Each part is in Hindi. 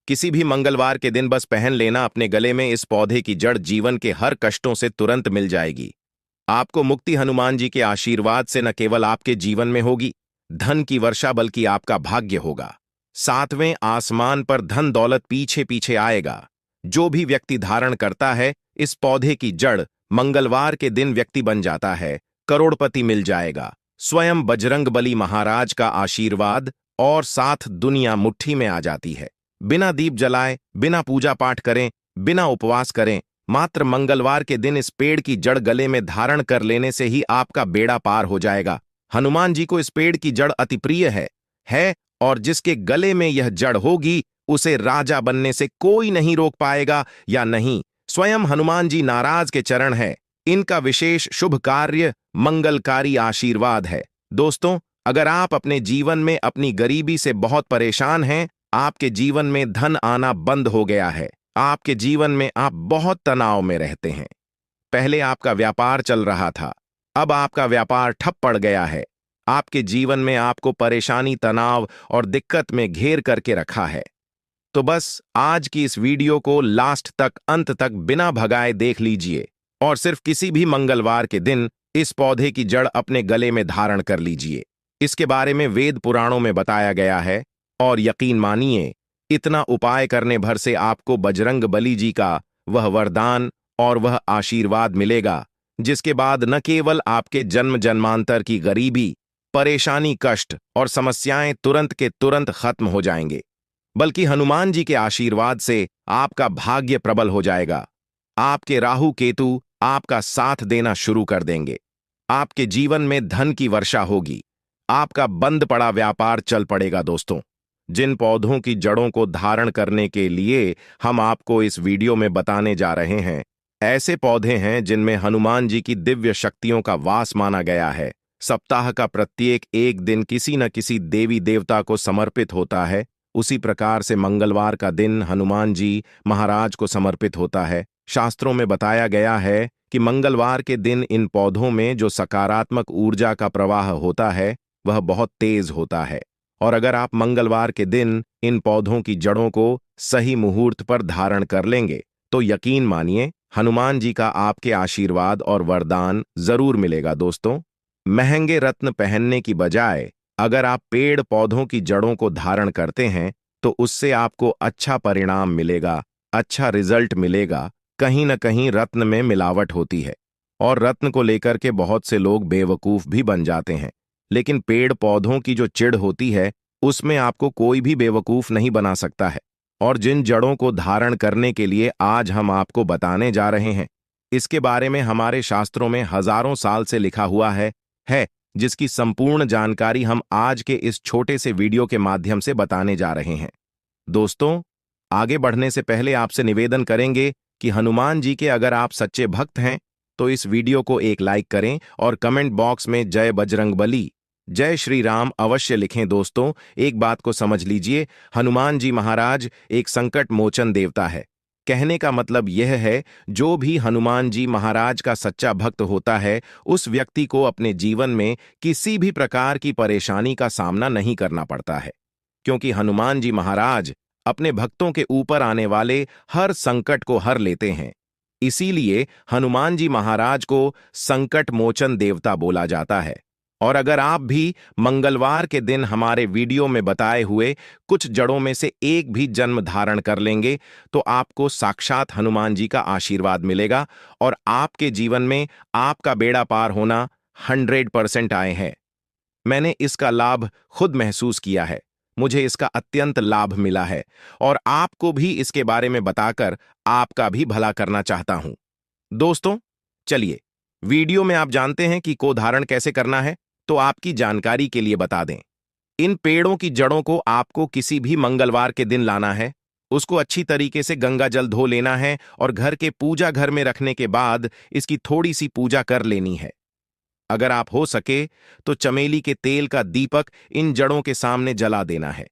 किसी भी मंगलवार के दिन बस पहन लेना अपने गले में इस पौधे की जड़, जीवन के हर कष्टों से तुरंत मिल जाएगी। आपको मुक्ति हनुमान जी के आशीर्वाद से न केवल आपके जीवन में होगी धन की वर्षा, बल्कि आपका भाग्य होगा। सातवें आसमान पर धन दौलत पीछे पीछे आएगा। जो भी व्यक्ति धारण करता है इस पौधे की जड़, मंगलवार के दिन व्यक्ति बन जाता है, करोड़पति मिल जाएगा। स्वयं बजरंगबली महाराज का आशीर्वाद और साथ दुनिया मुट्ठी में आ जाती है। बिना दीप जलाए, बिना पूजा पाठ करें, बिना उपवास करें, मात्र मंगलवार के दिन इस पेड़ की जड़ गले में धारण कर लेने से ही आपका बेड़ा पार हो जाएगा। हनुमान जी को इस पेड़ की जड़ अति प्रिय है और जिसके गले में यह जड़ होगी उसे राजा बनने से कोई नहीं रोक पाएगा। या नहीं, स्वयं हनुमान जी नाराज के चरण है। इनका विशेष शुभ कार्य मंगलकारी आशीर्वाद है। दोस्तों, अगर आप अपने जीवन में अपनी गरीबी से बहुत परेशान हैं, आपके जीवन में धन आना बंद हो गया है, आपके जीवन में आप बहुत तनाव में रहते हैं, पहले आपका व्यापार चल रहा था, अब आपका व्यापार ठप पड़ गया है, आपके जीवन में आपको परेशानी, तनाव और दिक्कत में घेर करके रखा है, तो बस आज की इस वीडियो को लास्ट तक, अंत तक बिना भगाए देख लीजिए और सिर्फ किसी भी मंगलवार के दिन इस पौधे की जड़ अपने गले में धारण कर लीजिए। इसके बारे में वेद पुराणों में बताया गया है और यकीन मानिए, इतना उपाय करने भर से आपको बजरंग बली जी का वह वरदान और वह आशीर्वाद मिलेगा, जिसके बाद न केवल आपके जन्म जन्मांतर की गरीबी, परेशानी, कष्ट और समस्याएं तुरंत के तुरंत खत्म हो जाएंगे, बल्कि हनुमान जी के आशीर्वाद से आपका भाग्य प्रबल हो जाएगा। आपके राहु केतु आपका साथ देना शुरू कर देंगे। आपके जीवन में धन की वर्षा होगी। आपका बंद पड़ा व्यापार चल पड़ेगा। दोस्तों, जिन पौधों की जड़ों को धारण करने के लिए हम आपको इस वीडियो में बताने जा रहे हैं, ऐसे पौधे हैं जिनमें हनुमान जी की दिव्य शक्तियों का वास माना गया है। सप्ताह का प्रत्येक एक दिन किसी न किसी देवी देवता को समर्पित होता है। उसी प्रकार से मंगलवार का दिन हनुमान जी महाराज को समर्पित होता है। शास्त्रों में बताया गया है कि मंगलवार के दिन इन पौधों में जो सकारात्मक ऊर्जा का प्रवाह होता है वह बहुत तेज होता है, और अगर आप मंगलवार के दिन इन पौधों की जड़ों को सही मुहूर्त पर धारण कर लेंगे तो यकीन मानिए, हनुमान जी का आपके आशीर्वाद और वरदान जरूर मिलेगा। दोस्तों, महंगे रत्न पहनने की बजाय अगर आप पेड़ पौधों की जड़ों को धारण करते हैं तो उससे आपको अच्छा परिणाम मिलेगा, अच्छा रिजल्ट मिलेगा। कहीं न कहीं रत्न में मिलावट होती है और रत्न को लेकर के बहुत से लोग बेवकूफ भी बन जाते हैं, लेकिन पेड़ पौधों की जो चिड़ होती है उसमें आपको कोई भी बेवकूफ नहीं बना सकता है। और जिन जड़ों को धारण करने के लिए आज हम आपको बताने जा रहे हैं, इसके बारे में हमारे शास्त्रों में हजारों साल से लिखा हुआ है जिसकी संपूर्ण जानकारी हम आज के इस छोटे से वीडियो के माध्यम से बताने जा रहे हैं। दोस्तों, आगे बढ़ने से पहले आपसे निवेदन करेंगे कि हनुमान जी के अगर आप सच्चे भक्त हैं तो इस वीडियो को एक लाइक करें और कमेंट बॉक्स में जय बजरंगबली, जय श्री राम अवश्य लिखें। दोस्तों, एक बात को समझ लीजिए, हनुमान जी महाराज एक संकट मोचन देवता है। कहने का मतलब यह है, जो भी हनुमान जी महाराज का सच्चा भक्त होता है उस व्यक्ति को अपने जीवन में किसी भी प्रकार की परेशानी का सामना नहीं करना पड़ता है, क्योंकि हनुमान जी महाराज अपने भक्तों के ऊपर आने वाले हर संकट को हर लेते हैं। इसीलिए हनुमान जी महाराज को संकट मोचन देवता बोला जाता है। और अगर आप भी मंगलवार के दिन हमारे वीडियो में बताए हुए कुछ जड़ों में से एक भी जन्म धारण कर लेंगे तो आपको साक्षात हनुमान जी का आशीर्वाद मिलेगा और आपके जीवन में आपका बेड़ा पार होना 100% आए हैं। मैंने इसका लाभ खुद महसूस किया है, मुझे इसका अत्यंत लाभ मिला है और आपको भी इसके बारे में बताकर आपका भी भला करना चाहता हूं। दोस्तों, चलिए, वीडियो में आप जानते हैं कि को धारण कैसे करना है, तो आपकी जानकारी के लिए बता दें। इन पेड़ों की जड़ों को आपको किसी भी मंगलवार के दिन लाना है, उसको अच्छी तरीके से गंगा जल धो लेना है और घर के पूजा घर में रखने के बाद इसकी थोड़ी सी पूजा कर लेनी है। अगर आप हो सके तो चमेली के तेल का दीपक इन जड़ों के सामने जला देना है।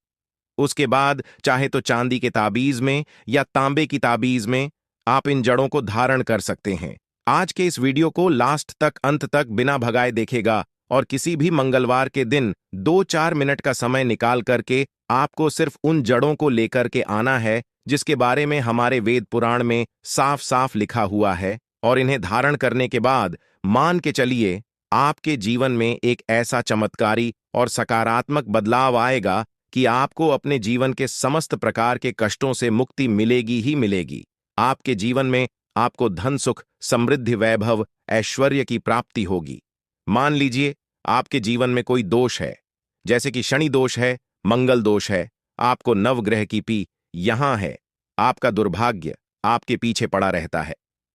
उसके बाद चाहे तो चांदी के ताबीज में या तांबे की ताबीज में आप इन जड़ों को धारण कर सकते हैं। आज के इस वीडियो को लास्ट तक, अंत तक बिना भगाए देखेगा और किसी भी मंगलवार के दिन 2-4 मिनट का समय निकाल करके आपको सिर्फ उन जड़ों को लेकर के आना है जिसके बारे में हमारे वेद पुराण में साफ साफ लिखा हुआ है, और इन्हें धारण करने के बाद मान के चलिए आपके जीवन में एक ऐसा चमत्कारी और सकारात्मक बदलाव आएगा कि आपको अपने जीवन के समस्त प्रकार के कष्टों से मुक्ति मिलेगी ही मिलेगी। आपके जीवन में आपको धन सुख समृद्धि वैभव ऐश्वर्य की प्राप्ति होगी। मान लीजिए आपके जीवन में कोई दोष है, जैसे कि शनि दोष है, मंगल दोष है, आपको नवग्रह की पी यहां है, आपका दुर्भाग्य आपके पीछे पड़ा रहता है,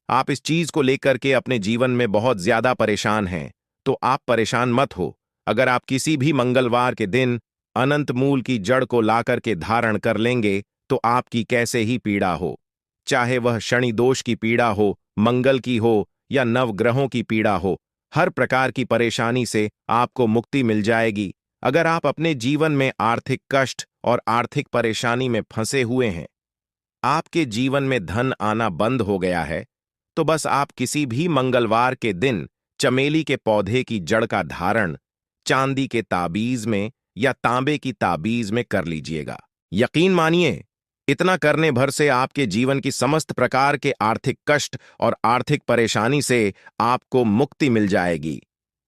आप इस चीज को लेकर के अपने जीवन में बहुत ज्यादा परेशान हैं, तो आप परेशान मत हो। अगर आप किसी भी मंगलवार के दिन अनंत मूल की जड़ को लाकर के धारण कर लेंगे तो आपकी कैसे ही पीड़ा हो, चाहे वह शनि दोष की पीड़ा हो, मंगल की हो या नवग्रहों की पीड़ा हो, हर प्रकार की परेशानी से आपको मुक्ति मिल जाएगी। अगर आप अपने जीवन में आर्थिक कष्ट और आर्थिक परेशानी में फंसे हुए हैं, आपके जीवन में धन आना बंद हो गया है, तो बस आप किसी भी मंगलवार के दिन चमेली के पौधे की जड़ का धारण चांदी के ताबीज में या तांबे की ताबीज में कर लीजिएगा। यकीन मानिए, इतना करने भर से आपके जीवन की समस्त प्रकार के आर्थिक कष्ट और आर्थिक परेशानी से आपको मुक्ति मिल जाएगी।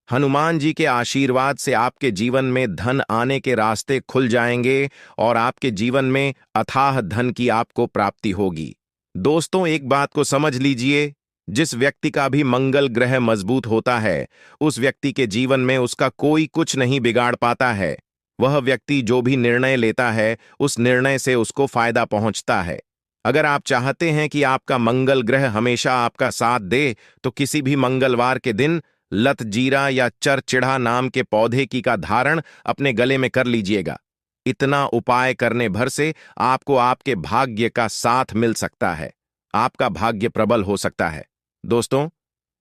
हनुमान जी के आशीर्वाद से आपके जीवन में धन आने के रास्ते खुल जाएंगे और आपके जीवन में अथाह धन की आपको प्राप्ति होगी। दोस्तों, एक बात को समझ लीजिए, जिस व्यक्ति का भी मंगल ग्रह मजबूत होता है, उस व्यक्ति के जीवन में उसका कोई कुछ नहीं बिगाड़ पाता है। वह व्यक्ति जो भी निर्णय लेता है, उस निर्णय से उसको फायदा पहुंचता है। अगर आप चाहते हैं कि आपका मंगल ग्रह हमेशा आपका साथ दे, तो किसी भी मंगलवार के दिन लत जीरा या चरचिढ़ा नाम के पौधे की का धारण अपने गले में कर लीजिएगा। इतना उपाय करने भर से आपको आपके भाग्य का साथ मिल सकता है, आपका भाग्य प्रबल हो सकता है। दोस्तों,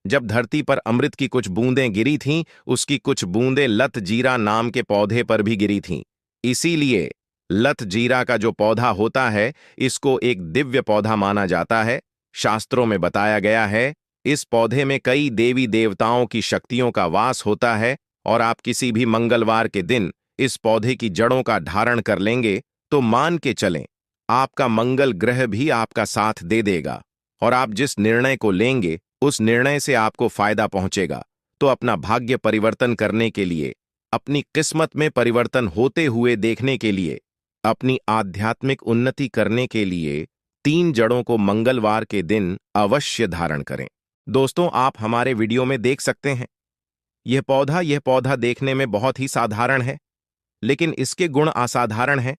जब धरती पर अमृत की कुछ बूंदें गिरी थीं, उसकी कुछ बूंदें लत जीरा नाम के पौधे पर भी गिरी थीं। इसीलिए लत जीरा का जो पौधा होता है, इसको एक दिव्य पौधा माना जाता है। शास्त्रों में बताया गया है, इस पौधे में कई देवी देवताओं की शक्तियों का वास होता है, और आप किसी भी मंगलवार के दिन इस पौधे की जड़ों का धारण कर लेंगे तो मान के चलें, आपका मंगल ग्रह भी आपका साथ दे देगा, और आप जिस निर्णय को लेंगे उस निर्णय से आपको फायदा पहुंचेगा। तो अपना भाग्य परिवर्तन करने के लिए, अपनी किस्मत में परिवर्तन होते हुए देखने के लिए, अपनी आध्यात्मिक उन्नति करने के लिए 3 जड़ों को मंगलवार के दिन अवश्य धारण करें। दोस्तों, आप हमारे वीडियो में देख सकते हैं, यह पौधा देखने में बहुत ही साधारण है, लेकिन इसके गुण असाधारण हैं।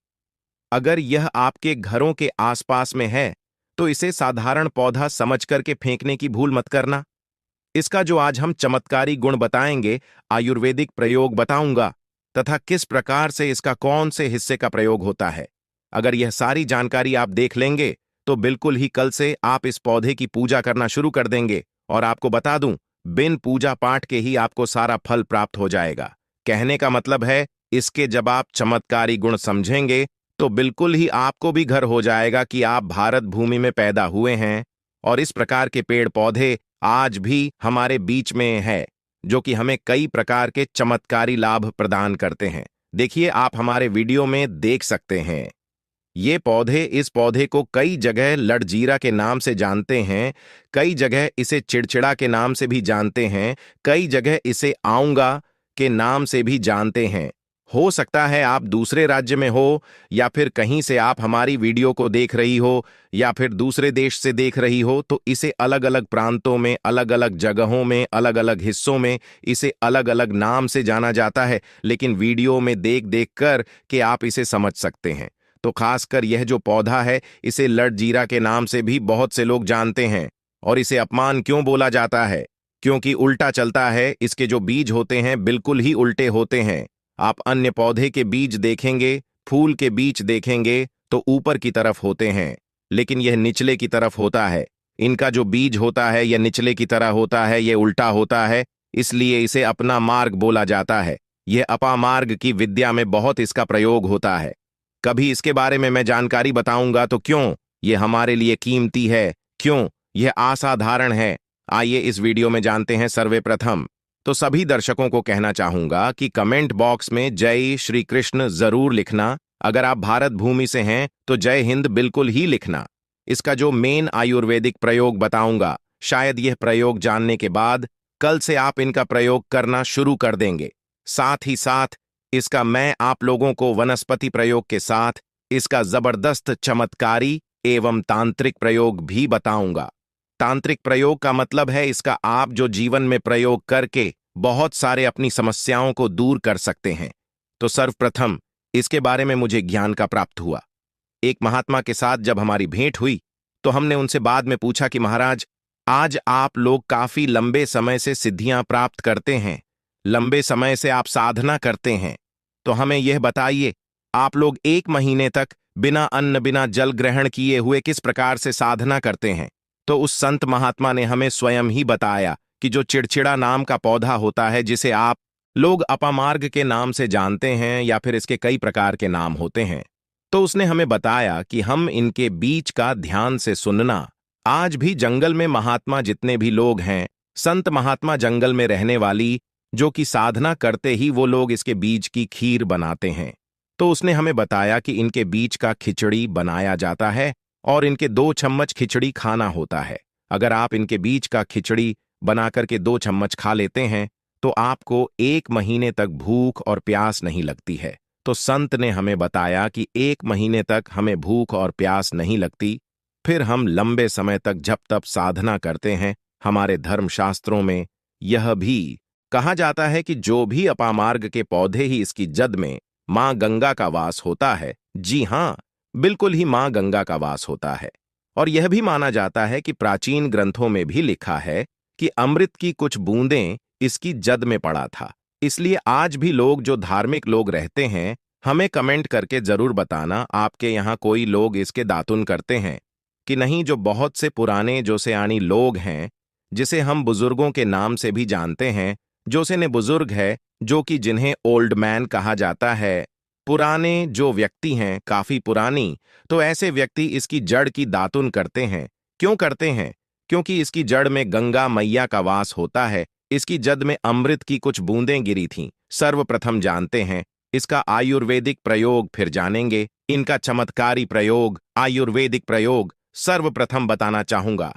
अगर यह आपके घरों के आसपास में है, तो इसे साधारण पौधा समझ करके फेंकने की भूल मत करना। इसका जो आज हम चमत्कारी गुण बताएंगे, आयुर्वेदिक प्रयोग बताऊंगा, तथा किस प्रकार से इसका कौन से हिस्से का प्रयोग होता है। अगर यह सारी जानकारी आप देख लेंगे, तो बिल्कुल ही कल से आप इस पौधे की पूजा करना शुरू कर देंगे। और आपको बता दूं, बिन पूजा पाठ के ही आपको सारा फल प्राप्त हो जाएगा। कहने का मतलब है, इसके जब आप चमत्कारी गुण समझेंगे, तो बिल्कुल ही आपको भी घर हो जाएगा कि आप भारत भूमि में पैदा हुए हैं, और इस प्रकार के पेड़ पौधे आज भी हमारे बीच में है, जो कि हमें कई प्रकार के चमत्कारी लाभ प्रदान करते हैं। देखिए, आप हमारे वीडियो में देख सकते हैं, ये पौधे, इस पौधे को कई जगह लड़जीरा के नाम से जानते हैं, कई जगह इसे चिड़चिड़ा के नाम से भी जानते हैं, कई जगह इसे आऊंगा के नाम से भी जानते हैं। हो सकता है आप दूसरे राज्य में हो, या फिर कहीं से आप हमारी वीडियो को देख रही हो, या फिर दूसरे देश से देख रही हो, तो इसे अलग अलग प्रांतों में, अलग अलग जगहों में, अलग अलग हिस्सों में इसे अलग अलग नाम से जाना जाता है। लेकिन वीडियो में देख देख कर के आप इसे समझ सकते हैं। तो खासकर यह जो पौधा है, इसे लड़जीरा के नाम से भी बहुत से लोग जानते हैं। और इसे अपमान क्यों बोला जाता है? क्योंकि उल्टा चलता है। इसके जो बीज होते हैं बिल्कुल ही उल्टे होते हैं। आप अन्य पौधे के बीज देखेंगे, फूल के बीज देखेंगे तो ऊपर की तरफ होते हैं, लेकिन यह निचले की तरफ होता है। इनका जो बीज होता है यह निचले की तरह होता है, यह उल्टा होता है, इसलिए इसे अपना मार्ग बोला जाता है। यह अपामार्ग की विद्या में बहुत इसका प्रयोग होता है। कभी इसके बारे में मैं जानकारी बताऊंगा। तो क्यों यह हमारे लिए कीमती है, क्यों यह असाधारण है, आइए इस वीडियो में जानते हैं। सर्वप्रथम तो सभी दर्शकों को कहना चाहूंगा कि कमेंट बॉक्स में जय श्री कृष्ण जरूर लिखना। अगर आप भारत भूमि से हैं तो जय हिंद बिल्कुल ही लिखना। इसका जो मेन आयुर्वेदिक प्रयोग बताऊंगा, शायद यह प्रयोग जानने के बाद कल से आप इनका प्रयोग करना शुरू कर देंगे। साथ ही साथ इसका मैं आप लोगों को वनस्पति प्रयोग के साथ इसका जबरदस्त चमत्कारी एवं तांत्रिक प्रयोग भी बताऊंगा। तांत्रिक प्रयोग का मतलब है इसका आप जो जीवन में प्रयोग करके बहुत सारे अपनी समस्याओं को दूर कर सकते हैं। तो सर्वप्रथम इसके बारे में मुझे ज्ञान का प्राप्त हुआ। एक महात्मा के साथ जब हमारी भेंट हुई तो हमने उनसे बाद में पूछा कि महाराज, आज आप लोग काफी लंबे समय से सिद्धियां प्राप्त करते हैं, लंबे समय से आप साधना करते हैं, तो हमें यह बताइए, आप लोग 1 महीने तक बिना अन्न बिना जल ग्रहण किए हुए किस प्रकार से साधना करते हैं। तो उस संत महात्मा ने हमें स्वयं ही बताया कि जो चिड़चिड़ा नाम का पौधा होता है, जिसे आप लोग अपामार्ग के नाम से जानते हैं या फिर इसके कई प्रकार के नाम होते हैं, तो उसने हमें बताया कि हम इनके बीज का ध्यान से सुनना। आज भी जंगल में महात्मा जितने भी लोग हैं, संत महात्मा जंगल में रहने वाली जो कि साधना करते ही वो लोग इसके बीज की खीर बनाते हैं। तो उसने हमें बताया कि इनके बीज का खिचड़ी बनाया जाता है और इनके 2 चम्मच खिचड़ी खाना होता है। अगर आप इनके बीज का खिचड़ी बनाकर के 2 चम्मच खा लेते हैं तो आपको 1 महीने तक भूख और प्यास नहीं लगती है। तो संत ने हमें बताया कि 1 महीने तक हमें भूख और प्यास नहीं लगती, फिर हम लंबे समय तक जप तप साधना करते हैं। हमारे धर्मशास्त्रों में यह भी कहा जाता है कि जो भी अपामार्ग के पौधे ही इसकी जद में मां गंगा का वास होता है। जी हां, बिल्कुल ही मां गंगा का वास होता है। और यह भी माना जाता है कि प्राचीन ग्रंथों में भी लिखा है कि अमृत की कुछ बूंदें इसकी जद में पड़ा था। इसलिए आज भी लोग जो धार्मिक लोग रहते हैं, हमें कमेंट करके जरूर बताना आपके यहाँ कोई लोग इसके दातुन करते हैं कि नहीं। जो बहुत से पुराने जो सयानी लोग हैं, जिसे हम बुजुर्गों के नाम से भी जानते हैं, जो से ने बुजुर्ग है, जो कि जिन्हें ओल्ड मैन कहा जाता है, पुराने जो व्यक्ति हैं, काफी पुरानी, तो ऐसे व्यक्ति इसकी जड़ की दातुन करते हैं। क्यों करते हैं? क्योंकि इसकी जड़ में गंगा मैया का वास होता है। इसकी जद में अमृत की कुछ बूंदें गिरी थीं। सर्वप्रथम जानते हैं इसका आयुर्वेदिक प्रयोग, फिर जानेंगे इनका चमत्कारी प्रयोग, आयुर्वेदिक प्रयोग सर्वप्रथम बताना चाहूंगा।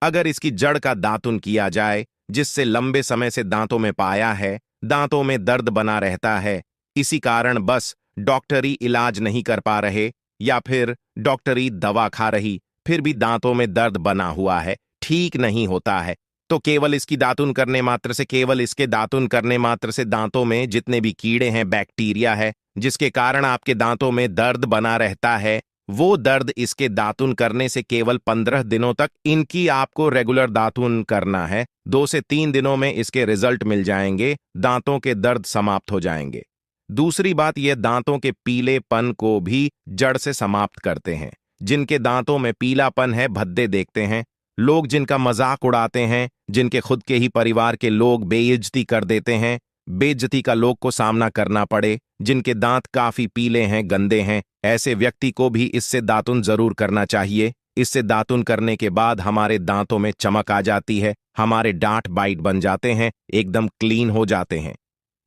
अगर इसकी जड़ का दातुन किया जाए, जिससे लंबे समय से दांतों में पाया है, दांतों में दर्द बना रहता है, इसी कारण बस डॉक्टरी इलाज नहीं कर पा रहे या फिर डॉक्टरी दवा खा रही, फिर भी दांतों में दर्द बना हुआ है, ठीक नहीं होता है, तो केवल इसकी दातुन करने मात्र से, केवल इसके दातुन करने मात्र से दांतों में जितने भी कीड़े हैं, बैक्टीरिया है, जिसके कारण आपके दांतों में दर्द बना रहता है, वो दर्द इसके दातुन करने से केवल 15 दिनों तक इनकी आपको रेगुलर दातुन करना है। 2 से 3 दिनों में इसके रिजल्ट मिल जाएंगे, दांतों के दर्द समाप्त हो जाएंगे। दूसरी बात, ये दांतों के पीलेपन को भी जड़ से समाप्त करते हैं। जिनके दांतों में पीलापन है, भद्दे देखते हैं लोग, जिनका मजाक उड़ाते हैं, जिनके खुद के ही परिवार के लोग बेइज्जती कर देते हैं, बेइज्जती का लोग को सामना करना पड़े, जिनके दांत काफी पीले हैं, गंदे हैं, ऐसे व्यक्ति को भी इससे दातुन जरूर करना चाहिए। इससे दातुन करने के बाद हमारे दांतों में चमक आ जाती है, हमारे डांट बाइट बन जाते हैं, एकदम क्लीन हो जाते हैं।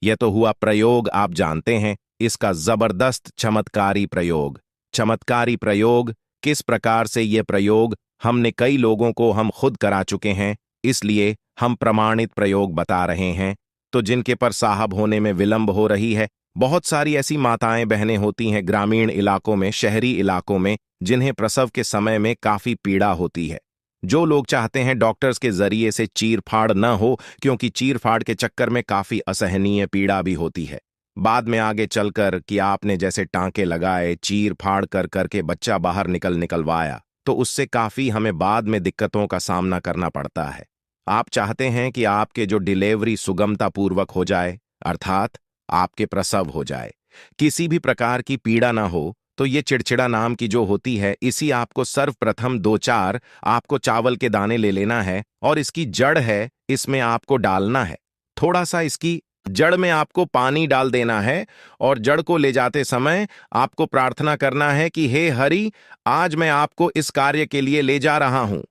यह तो हुआ प्रयोग, आप जानते हैं इसका जबरदस्त चमत्कारी प्रयोग। चमत्कारी प्रयोग किस प्रकार से यह प्रयोग हमने कई लोगों को हम खुद करा चुके हैं, इसलिए हम प्रमाणित प्रयोग बता रहे हैं। तो जिनके पर साहब होने में विलंब हो रही है, बहुत सारी ऐसी माताएं बहनें होती हैं ग्रामीण इलाकों में, शहरी इलाकों में, जिन्हें प्रसव के समय में काफी पीड़ा होती है। जो लोग चाहते हैं डॉक्टर्स के जरिए से चीर फाड़ न हो, क्योंकि चीर फाड़ के चक्कर में काफी असहनीय पीड़ा भी होती है। बाद में आगे चलकर कि आपने जैसे टांके लगाए, चीर फाड़ कर करके बच्चा बाहर निकलवाया, तो उससे काफी हमें बाद में दिक्कतों का सामना करना पड़ता है। आप चाहते हैं कि आपके जो डिलीवरी सुगमता पूर्वक हो जाए, अर्थात आपके प्रसव हो जाए, किसी भी प्रकार की पीड़ा ना हो, तो ये चिड़चिड़ा नाम की जो होती है, इसी आपको सर्वप्रथम 2-4 आपको चावल के दाने ले लेना है और इसकी जड़ है, इसमें आपको डालना है। थोड़ा सा इसकी जड़ में आपको पानी डाल देना है और जड़ को ले जाते समय आपको प्रार्थना करना है कि हे हरि, आज मैं आपको इस कार्य के लिए ले जा रहा हूं।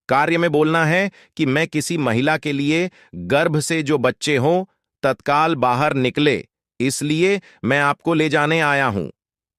कार्य में बोलना है कि मैं किसी महिला के लिए गर्भ से जो बच्चे हों तत्काल बाहर निकले, इसलिए मैं आपको ले जाने आया हूं।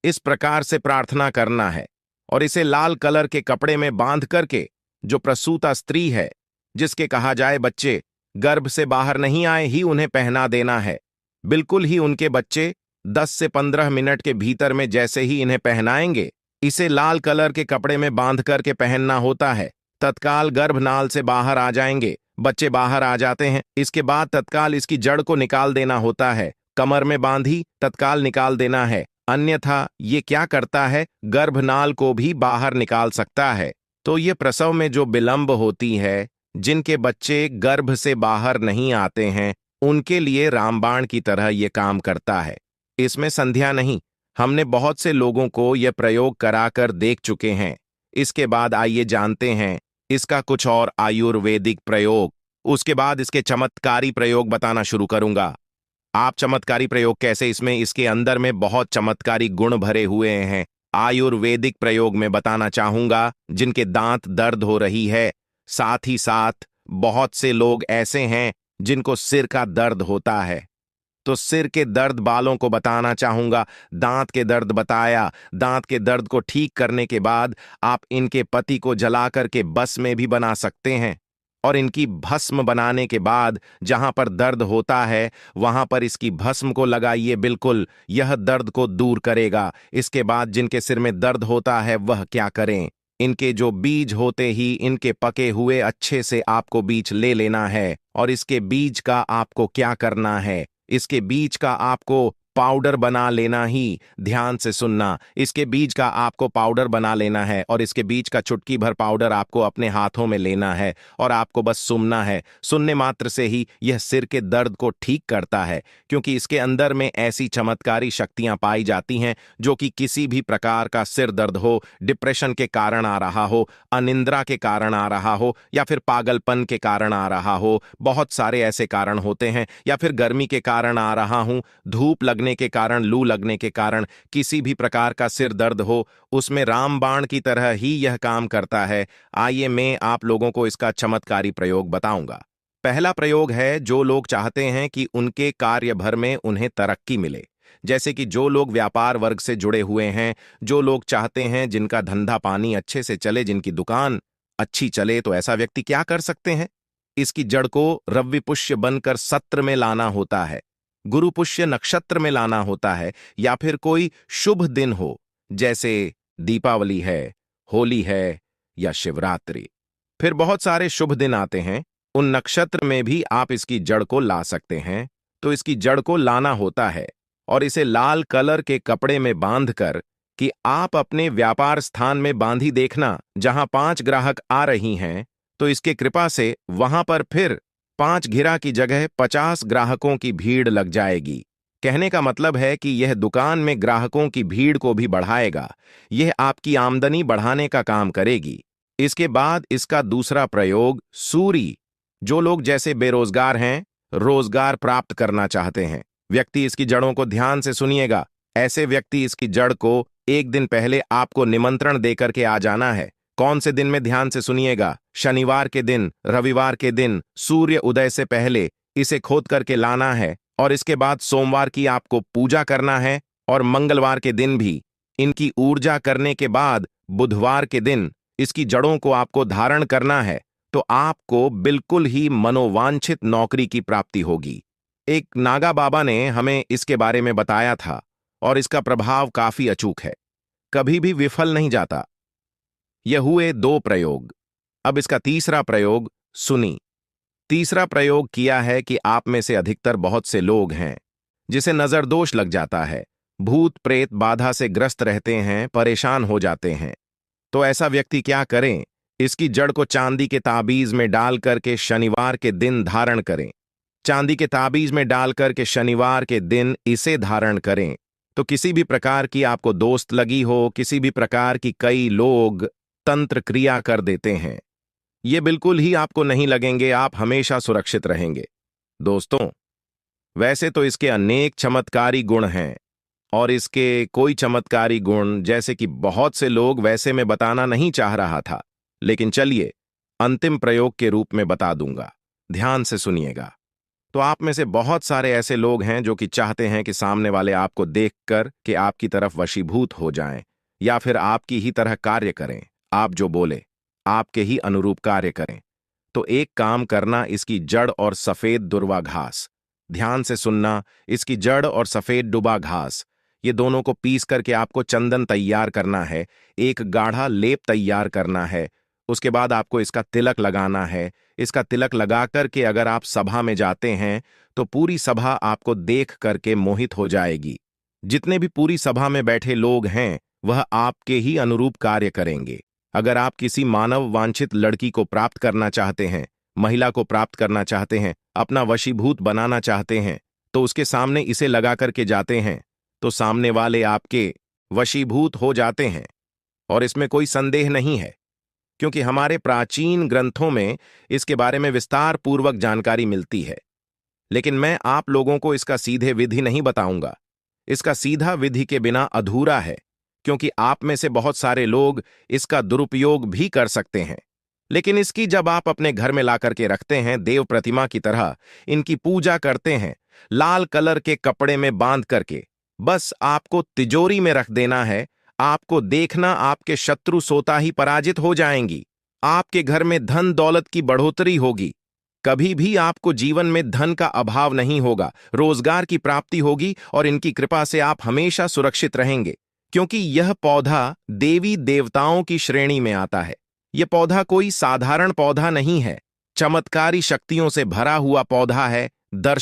इस प्रकार से प्रार्थना करना है और इसे लाल कलर के कपड़े में बांध करके जो प्रसूता स्त्री है, जिसके कहा जाए बच्चे गर्भ से बाहर नहीं आए ही उन्हें पहना देना है। बिल्कुल ही उनके बच्चे 10 से 15 मिनट के भीतर में जैसे ही इन्हें पहनाएंगे, इसे लाल कलर के कपड़े में बांध करके पहनना होता है, तत्काल गर्भनाल से बाहर आ जाएंगे, बच्चे बाहर आ जाते हैं। इसके बाद तत्काल इसकी जड़ को निकाल देना होता है, कमर में बांधी तत्काल निकाल देना है, अन्यथा ये क्या करता है, गर्भनाल को भी बाहर निकाल सकता है। तो ये प्रसव में जो विलंब होती है, जिनके बच्चे गर्भ से बाहर नहीं आते हैं, उनके लिए रामबाण की तरह ये काम करता है। इसमें संध्या नहीं, हमने बहुत से लोगों को यह प्रयोग कराकर देख चुके हैं। इसके बाद आइए जानते हैं इसका कुछ और आयुर्वेदिक प्रयोग। उसके बाद इसके चमत्कारी प्रयोग बताना शुरू करूंगा। आप चमत्कारी प्रयोग कैसे, इसमें इसके अंदर में बहुत चमत्कारी गुण भरे हुए हैं। आयुर्वेदिक प्रयोग में बताना चाहूंगा जिनके दांत दर्द हो रही है, साथ ही साथ बहुत से लोग ऐसे हैं जिनको सिर का दर्द होता है, तो सिर के दर्द बालों को बताना चाहूंगा। दांत के दर्द बताया, दांत के दर्द को ठीक करने के बाद आप इनके पत्ती को जला करके भस्म में भी बना सकते हैं, और इनकी भस्म बनाने के बाद जहां पर दर्द होता है वहां पर इसकी भस्म को लगाइए, बिल्कुल यह दर्द को दूर करेगा। इसके बाद जिनके सिर में दर्द होता है वह क्या करें, इनके जो बीज होते ही इनके पके हुए अच्छे से आपको बीज ले लेना है, और इसके बीज का आपको क्या करना है, इसके बीज का आपको पाउडर बना लेना ही, ध्यान से सुनना, इसके बीज का आपको पाउडर बना लेना है, और इसके बीज का चुटकी भर पाउडर आपको अपने हाथों में लेना है और आपको बस सुनना है। सुनने मात्र से ही यह सिर के दर्द को ठीक करता है, क्योंकि इसके अंदर में ऐसी चमत्कारी शक्तियां पाई जाती हैं जो कि किसी भी प्रकार का सिर दर्द हो, डिप्रेशन के कारण आ रहा हो, अनिंद्रा के कारण आ रहा हो, या फिर पागलपन के कारण आ रहा हो, बहुत सारे ऐसे कारण होते हैं, या फिर गर्मी के कारण आ रहा हूं, धूप लगने के कारण, लू लगने के कारण किसी भी प्रकार का सिर दर्द हो, उसमें रामबाण की तरह ही यह काम करता है। आइए मैं आप लोगों को इसका चमत्कारी प्रयोग बताऊंगा। पहला प्रयोग है, जो लोग चाहते हैं कि उनके कार्य भर में उन्हें तरक्की मिले, जैसे कि जो लोग व्यापार वर्ग से जुड़े हुए हैं, जो लोग चाहते हैं जिनका धंधा पानी अच्छे से चले, जिनकी दुकान अच्छी चले, तो ऐसा व्यक्ति क्या कर सकते हैं, इसकी जड़ को रवि पुष्य बनकर सत्र में लाना होता है, गुरु पुष्य नक्षत्र में लाना होता है, या फिर कोई शुभ दिन हो, जैसे दीपावली है, होली है या शिवरात्रि। फिर बहुत सारे शुभ दिन आते हैं, उन नक्षत्र में भी आप इसकी जड़ को ला सकते हैं। तो इसकी जड़ को लाना होता है और इसे लाल कलर के कपड़े में बांधकर कि आप अपने व्यापार स्थान में बांधी देखना, जहां 5 ग्राहक आ रही हैं, तो इसके कृपा से वहां पर फिर 5 घिरा की जगह 50 ग्राहकों की भीड़ लग जाएगी। कहने का मतलब है कि यह दुकान में ग्राहकों की भीड़ को भी बढ़ाएगा, यह आपकी आमदनी बढ़ाने का काम करेगी। इसके बाद इसका दूसरा प्रयोग सूरी, जो लोग जैसे बेरोजगार हैं, रोजगार प्राप्त करना चाहते हैं, व्यक्ति इसकी जड़ों को ध्यान से सुनिएगा। ऐसे व्यक्ति इसकी जड़ को एक दिन पहले आपको निमंत्रण देकर के आ जाना है। कौन से दिन में, ध्यान से सुनिएगा, शनिवार के दिन, रविवार के दिन, सूर्य उदय से पहले इसे खोद करके लाना है, और इसके बाद सोमवार की आपको पूजा करना है, और मंगलवार के दिन भी इनकी ऊर्जा करने के बाद बुधवार के दिन इसकी जड़ों को आपको धारण करना है, तो आपको बिल्कुल ही मनोवांछित नौकरी की प्राप्ति होगी। एक नागा बाबा ने हमें इसके बारे में बताया था, और इसका प्रभाव काफी अचूक है, कभी भी विफल नहीं जाता। यह हुए 2 प्रयोग। अब इसका तीसरा प्रयोग सुनी। तीसरा प्रयोग किया है कि आप में से अधिकतर बहुत से लोग हैं जिसे नजर दोष लग जाता है, भूत प्रेत बाधा से ग्रस्त रहते हैं, परेशान हो जाते हैं। तो ऐसा व्यक्ति क्या करें, इसकी जड़ को चांदी के ताबीज में डाल करके शनिवार के दिन धारण करें। चांदी के ताबीज में डाल करके शनिवार के दिन इसे धारण करें, तो किसी भी प्रकार की आपको दोस्त लगी हो, किसी भी प्रकार की, कई लोग तंत्र क्रिया कर देते हैं, ये बिल्कुल ही आपको नहीं लगेंगे, आप हमेशा सुरक्षित रहेंगे। दोस्तों, वैसे तो इसके अनेक चमत्कारी गुण हैं, और इसके कोई चमत्कारी गुण जैसे कि बहुत से लोग वैसे मैं बताना नहीं चाह रहा था, लेकिन चलिए अंतिम प्रयोग के रूप में बता दूंगा, ध्यान से सुनिएगा। तो आप में से बहुत सारे ऐसे लोग हैं जो कि चाहते हैं कि सामने वाले आपको देखकर कि आपकी तरफ वशीभूत हो जाएं या फिर आपकी ही तरह कार्य करें, आप जो बोले आपके ही अनुरूप कार्य करें। तो एक काम करना, इसकी जड़ और सफेद दुर्वा घास, ध्यान से सुनना, इसकी जड़ और सफेद डुबा घास, ये दोनों को पीस करके आपको चंदन तैयार करना है, एक गाढ़ा लेप तैयार करना है। उसके बाद आपको इसका तिलक लगाना है। इसका तिलक लगा करके अगर आप सभा में जाते हैं तो पूरी सभा आपको देख करके मोहित हो जाएगी। जितने भी पूरी सभा में बैठे लोग हैं वह आपके ही अनुरूप कार्य करेंगे। अगर आप किसी मानव वांछित लड़की को प्राप्त करना चाहते हैं, महिला को प्राप्त करना चाहते हैं, अपना वशीभूत बनाना चाहते हैं, तो उसके सामने इसे लगा करके जाते हैं तो सामने वाले आपके वशीभूत हो जाते हैं। और इसमें कोई संदेह नहीं है, क्योंकि हमारे प्राचीन ग्रंथों में इसके बारे में विस्तार पूर्वक जानकारी मिलती है। लेकिन मैं आप लोगों को इसका सीधे विधि नहीं बताऊंगा। इसका सीधा विधि के बिना अधूरा है, क्योंकि आप में से बहुत सारे लोग इसका दुरुपयोग भी कर सकते हैं। लेकिन इसकी जब आप अपने घर में ला करके रखते हैं, देव प्रतिमा की तरह इनकी पूजा करते हैं, लाल कलर के कपड़े में बांध करके, बस आपको तिजोरी में रख देना है। आपको देखना, आपके शत्रु सोता ही पराजित हो जाएंगी। आपके घर में धन दौलत की बढ़ोतरी होगी। कभी भी आपको जीवन में धन का अभाव नहीं होगा, रोजगार की प्राप्ति होगी और इनकी कृपा से आप हमेशा सुरक्षित रहेंगे, क्योंकि यह पौधा देवी देवताओं की श्रेणी में आता है। यह पौधा कोई साधारण पौधा नहीं है, चमत्कारी शक्तियों से भरा हुआ पौधा है। दर्शन